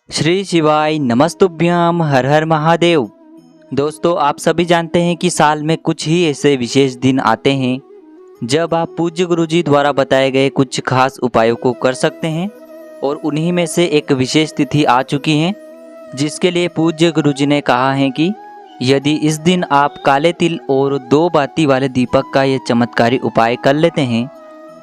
श्री शिवाय नमस्तुभ्यम हर हर महादेव। दोस्तों, आप सभी जानते हैं कि साल में कुछ ही ऐसे विशेष दिन आते हैं जब आप पूज्य गुरुजी द्वारा बताए गए कुछ खास उपायों को कर सकते हैं। और उन्हीं में से एक विशेष तिथि आ चुकी है जिसके लिए पूज्य गुरुजी ने कहा है कि यदि इस दिन आप काले तिल और 2 बाती वाले दीपक का ये चमत्कारी उपाय कर लेते हैं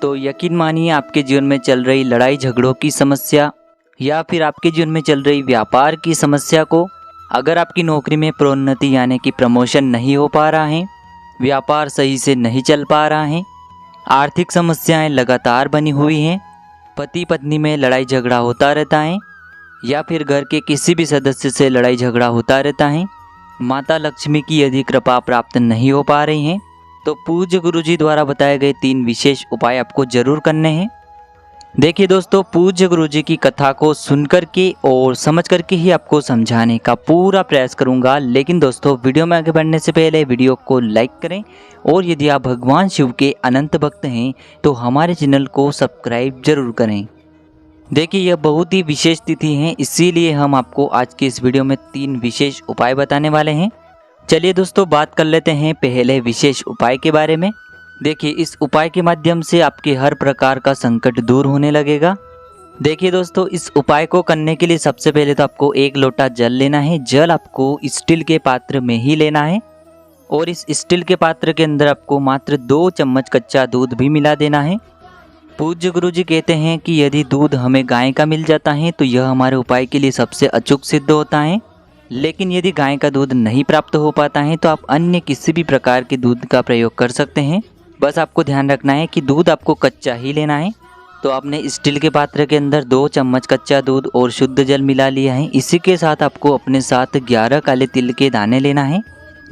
तो यकीन मानिए आपके जीवन में चल रही लड़ाई झगड़ों की समस्या या फिर आपके जीवन में चल रही व्यापार की समस्या को, अगर आपकी नौकरी में प्रोन्नति यानी कि प्रमोशन नहीं हो पा रहा है, व्यापार सही से नहीं चल पा रहा है, आर्थिक समस्याएं लगातार बनी हुई हैं, पति पत्नी में लड़ाई झगड़ा होता रहता है या फिर घर के किसी भी सदस्य से लड़ाई झगड़ा होता रहता है, माता लक्ष्मी की यदि कृपा प्राप्त नहीं हो पा रही है, तो पूज्य गुरुजी द्वारा बताए गए 3 विशेष उपाय आपको जरूर करने हैं। देखिए दोस्तों, पूज्य गुरुजी की कथा को सुनकर के और समझ करके ही आपको समझाने का पूरा प्रयास करूंगा। लेकिन दोस्तों, वीडियो में आगे बढ़ने से पहले वीडियो को लाइक करें और यदि आप भगवान शिव के अनंत भक्त हैं तो हमारे चैनल को सब्सक्राइब जरूर करें। देखिए, यह बहुत ही विशेष तिथि है, इसीलिए हम आपको आज की इस वीडियो में 3 विशेष उपाय बताने वाले हैं। चलिए दोस्तों, बात कर लेते हैं पहले विशेष उपाय के बारे में। देखिए, इस उपाय के माध्यम से आपके हर प्रकार का संकट दूर होने लगेगा। देखिए दोस्तों, इस उपाय को करने के लिए सबसे पहले तो आपको 1 लोटा जल लेना है। जल आपको स्टील के पात्र में ही लेना है और इस स्टील के पात्र के अंदर आपको मात्र 2 चम्मच कच्चा दूध भी मिला देना है। पूज्य गुरुजी कहते हैं कि यदि दूध हमें गाय का मिल जाता है तो यह हमारे उपाय के लिए सबसे अचूक सिद्ध होता है। लेकिन यदि गाय का दूध नहीं प्राप्त हो पाता है तो आप अन्य किसी भी प्रकार के दूध का प्रयोग कर सकते हैं। बस आपको ध्यान रखना है कि दूध आपको कच्चा ही लेना है। तो आपने स्टील के पात्र के अंदर 2 चम्मच कच्चा दूध और शुद्ध जल मिला लिया है। इसी के साथ आपको अपने साथ 11 काले तिल के दाने लेना है।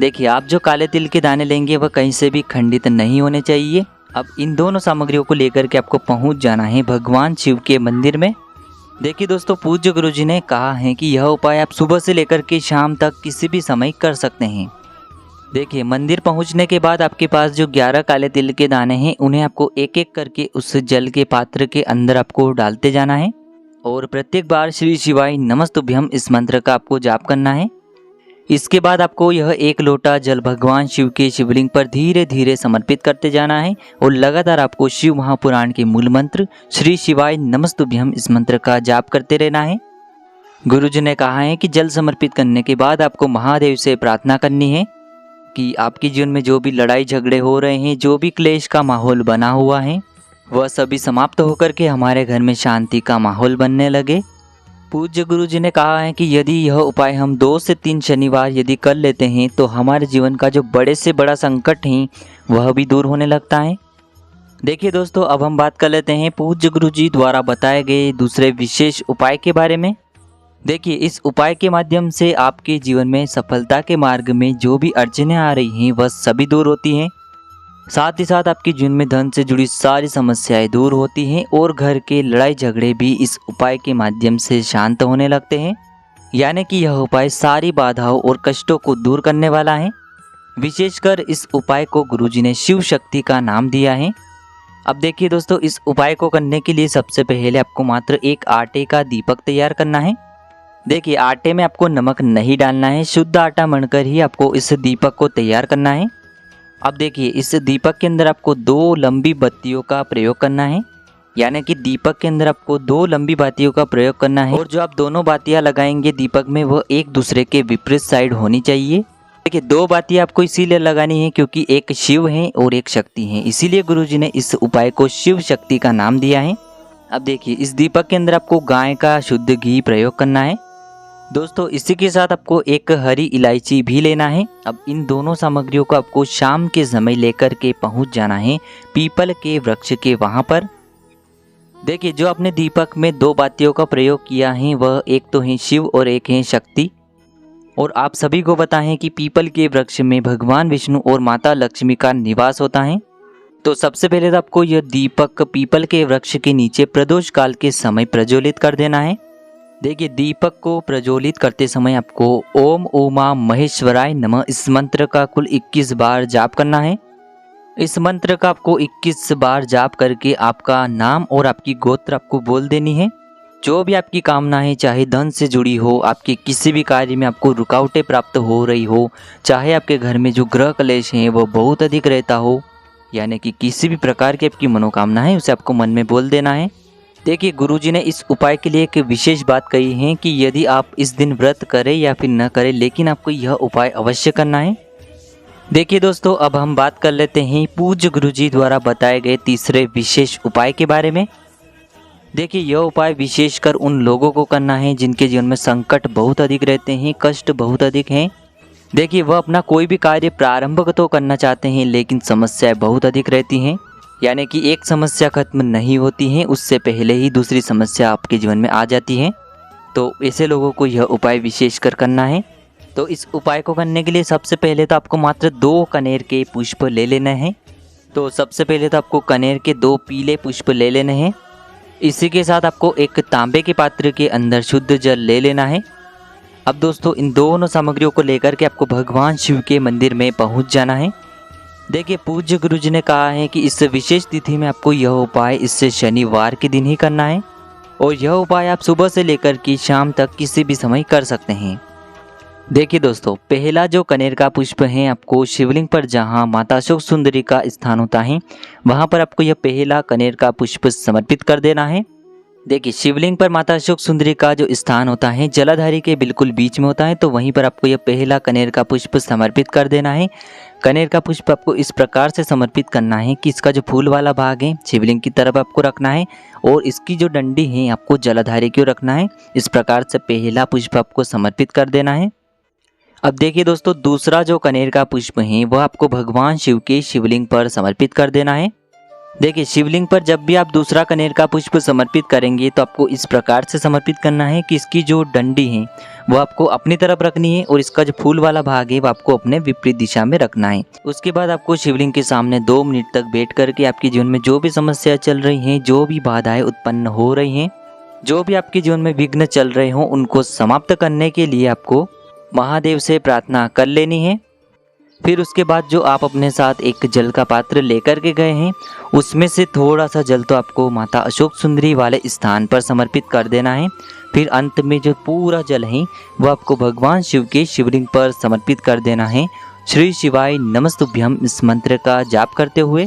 देखिए, आप जो काले तिल के दाने लेंगे वह कहीं से भी खंडित नहीं होने चाहिए। अब इन दोनों सामग्रियों को लेकर के आपको पहुंच जाना है भगवान शिव के मंदिर में। देखिए दोस्तों, पूज्य गुरुजी ने कहा है कि यह उपाय आप सुबह से लेकर के शाम तक किसी भी समय कर सकते हैं। देखिए, मंदिर पहुंचने के बाद आपके पास जो 11 काले तिल के दाने हैं उन्हें आपको एक एक करके उस जल के पात्र के अंदर आपको डालते जाना है और प्रत्येक बार श्री शिवाय नमस्तुभ्यम इस मंत्र का आपको जाप करना है। इसके बाद आपको यह 1 लोटा जल भगवान शिव के शिवलिंग पर धीरे धीरे समर्पित करते जाना है और लगातार आपको शिव महापुराण के मूल मंत्र श्री शिवाय नमस्तुभ्यम इस मंत्र का जाप करते रहना है। गुरुजी ने कहा है कि जल समर्पित करने के बाद आपको महादेव से प्रार्थना करनी है कि आपके जीवन में जो भी लड़ाई झगड़े हो रहे हैं, जो भी क्लेश का माहौल बना हुआ है, वह सभी समाप्त होकर के हमारे घर में शांति का माहौल बनने लगे। पूज्य गुरुजी ने कहा है कि यदि यह उपाय हम 2 से 3 शनिवार यदि कर लेते हैं तो हमारे जीवन का जो बड़े से बड़ा संकट है वह भी दूर होने लगता है। देखिए दोस्तों, अब हम बात कर लेते हैं पूज्य गुरुजी द्वारा बताए गए दूसरे विशेष उपाय के बारे में। देखिए, इस उपाय के माध्यम से आपके जीवन में सफलता के मार्ग में जो भी अड़चनें आ रही हैं वह सभी दूर होती हैं। साथ ही साथ आपके जीवन में धन से जुड़ी सारी समस्याएं दूर होती हैं और घर के लड़ाई झगड़े भी इस उपाय के माध्यम से शांत होने लगते हैं। यानी कि यह उपाय सारी बाधाओं और कष्टों को दूर करने वाला है। विशेषकर इस उपाय को गुरुजी ने शिव शक्ति का नाम दिया है। अब देखिए दोस्तों, इस उपाय को करने के लिए सबसे पहले आपको मात्र 1 आटे का दीपक तैयार करना है। देखिए, आटे में आपको नमक नहीं डालना है, शुद्ध आटा मढ़कर ही आपको इस दीपक को तैयार करना है। अब देखिए, इस दीपक के अंदर आपको 2 लंबी बत्तियों का प्रयोग करना है। यानी कि दीपक के अंदर आपको 2 लंबी बातियों का प्रयोग करना है और जो आप दोनों बातियां लगाएंगे दीपक में वह एक दूसरे के विपरीत साइड होनी चाहिए। देखिए, 2 बातियां आपको इसीलिए लगानी है क्योंकि एक शिव है और एक शक्ति है, इसीलिए गुरुजी ने इस उपाय को शिव शक्ति का नाम दिया है। अब देखिए, इस दीपक के अंदर आपको गाय का शुद्ध घी प्रयोग करना है। दोस्तों, इसी के साथ आपको 1 हरी इलायची भी लेना है। अब इन दोनों सामग्रियों को आपको शाम के समय लेकर के पहुंच जाना है पीपल के वृक्ष के वहां पर। देखिए, जो आपने दीपक में 2 बातियों का प्रयोग किया है वह एक तो है शिव और एक है शक्ति। और आप सभी को पता है कि पीपल के वृक्ष में भगवान विष्णु और माता लक्ष्मी का निवास होता है। तो सबसे पहले तो आपको यह दीपक पीपल के वृक्ष के नीचे प्रदोष काल के समय प्रज्वलित कर देना है। देखिए, दीपक को प्रज्वलित करते समय आपको ओम उमा महेश्वराय नमः इस मंत्र का कुल 21 बार जाप करना है। इस मंत्र का आपको 21 बार जाप करके आपका नाम और आपकी गोत्र आपको बोल देनी है। जो भी आपकी कामनाएं, चाहे धन से जुड़ी हो, आपके किसी भी कार्य में आपको रुकावटें प्राप्त हो रही हो, चाहे आपके घर में जो ग्रह क्लेश हैं वो बहुत अधिक रहता हो, यानी कि किसी भी प्रकार की आपकी मनोकामना है उसे आपको मन में बोल देना है। देखिए गुरुजी ने इस उपाय के लिए एक विशेष बात कही है कि यदि आप इस दिन व्रत करें या फिर न करें, लेकिन आपको यह उपाय अवश्य करना है। देखिए दोस्तों, अब हम बात कर लेते हैं पूज्य गुरुजी द्वारा बताए गए तीसरे विशेष उपाय के बारे में। देखिए यह उपाय विशेषकर उन लोगों को करना है जिनके जीवन में संकट बहुत अधिक रहते हैं, कष्ट बहुत अधिक हैं। देखिए वह अपना कोई भी कार्य प्रारंभ तो करना चाहते हैं लेकिन समस्याएं बहुत अधिक रहती हैं, यानी कि एक समस्या खत्म नहीं होती है, उससे पहले ही दूसरी समस्या आपके जीवन में आ जाती है। तो ऐसे लोगों को यह उपाय विशेषकर करना है। तो इस उपाय को करने के लिए सबसे पहले तो आपको मात्र 2 कनेर के पुष्प ले लेना है। तो सबसे पहले तो आपको कनेर के 2 पीले पुष्प ले लेने हैं। इसी के साथ आपको एक तांबे के पात्र के अंदर शुद्ध जल ले लेना है। अब दोस्तों इन दोनों सामग्रियों को लेकर के आपको भगवान शिव के मंदिर में पहुंच जाना है। देखिए पूज्य गुरुजी ने कहा है कि इस विशेष तिथि में आपको यह उपाय इससे शनिवार के दिन ही करना है और यह उपाय आप सुबह से लेकर के शाम तक किसी भी समय कर सकते हैं। देखिए दोस्तों, पहला जो कनेर का पुष्प है आपको शिवलिंग पर जहां माता अशोक सुंदरी का स्थान होता है वहां पर आपको यह पहला कनेर का पुष्प समर्पित कर देना है। देखिए शिवलिंग पर माता अशोक सुंदरी का जो स्थान होता है जलाधारी के बिल्कुल बीच में होता है, तो वहीं पर आपको यह पहला कनेर का पुष्प समर्पित कर देना है। कनेर का पुष्प आपको इस प्रकार से समर्पित करना है कि इसका जो फूल वाला भाग है शिवलिंग की तरफ आपको रखना है और इसकी जो डंडी है आपको जलाधारी की ओर रखना है। इस प्रकार से पहला पुष्प आपको समर्पित कर देना है। अब देखिए दोस्तों, दूसरा जो कनेर का पुष्प है वह आपको भगवान शिव के शिवलिंग पर समर्पित कर देना है। देखिए शिवलिंग पर जब भी आप दूसरा कनेर का पुष्प समर्पित करेंगे तो आपको इस प्रकार से समर्पित करना है कि इसकी जो डंडी है वो आपको अपनी तरफ रखनी है और इसका जो फूल वाला भाग है वो आपको अपने विपरीत दिशा में रखना है। उसके बाद आपको शिवलिंग के सामने 2 मिनट तक बैठ करके आपके जीवन में जो भी समस्या चल रही हैं, जो भी बाधाएं उत्पन्न हो रही हैं, जो भी आपके जीवन में विघ्न चल रहे हों, उनको समाप्त करने के लिए आपको महादेव से प्रार्थना कर लेनी है। फिर उसके बाद जो आप अपने साथ एक जल का पात्र लेकर के गए हैं उसमें से थोड़ा सा जल तो आपको माता अशोक सुंदरी वाले स्थान पर समर्पित कर देना है। फिर अंत में जो पूरा जल है वो आपको भगवान शिव के शिवलिंग पर समर्पित कर देना है। श्री शिवाय नमस्तुभ्यम इस मंत्र का जाप करते हुए।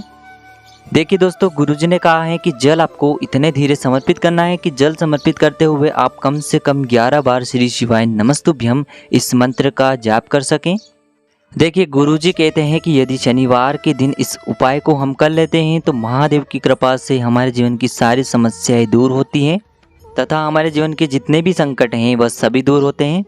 देखिए दोस्तों, गुरुजी ने कहा है कि जल आपको इतने धीरे समर्पित करना है कि जल समर्पित करते हुए आप कम से कम 11 बार श्री शिवाय नमस्तुभ्यम इस मंत्र का जाप कर सकें। देखिए गुरुजी कहते हैं कि यदि शनिवार के दिन इस उपाय को हम कर लेते हैं तो महादेव की कृपा से हमारे जीवन की सारी समस्याएं दूर होती हैं तथा हमारे जीवन के जितने भी संकट हैं वह सभी दूर होते हैं।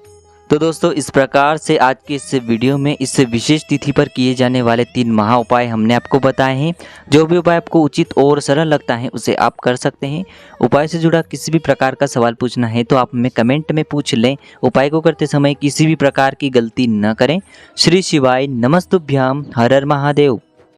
तो दोस्तों इस प्रकार से आज के इस वीडियो में इस विशेष तिथि पर किए जाने वाले 3 महा उपाय हमने आपको बताए हैं। जो भी उपाय आपको उचित और सरल लगता है उसे आप कर सकते हैं। उपाय से जुड़ा किसी भी प्रकार का सवाल पूछना है तो आप हमें कमेंट में पूछ लें। उपाय को करते समय किसी भी प्रकार की गलती न करें। श्री शिवाय नमस्तुभ्याम। हर हर महादेव।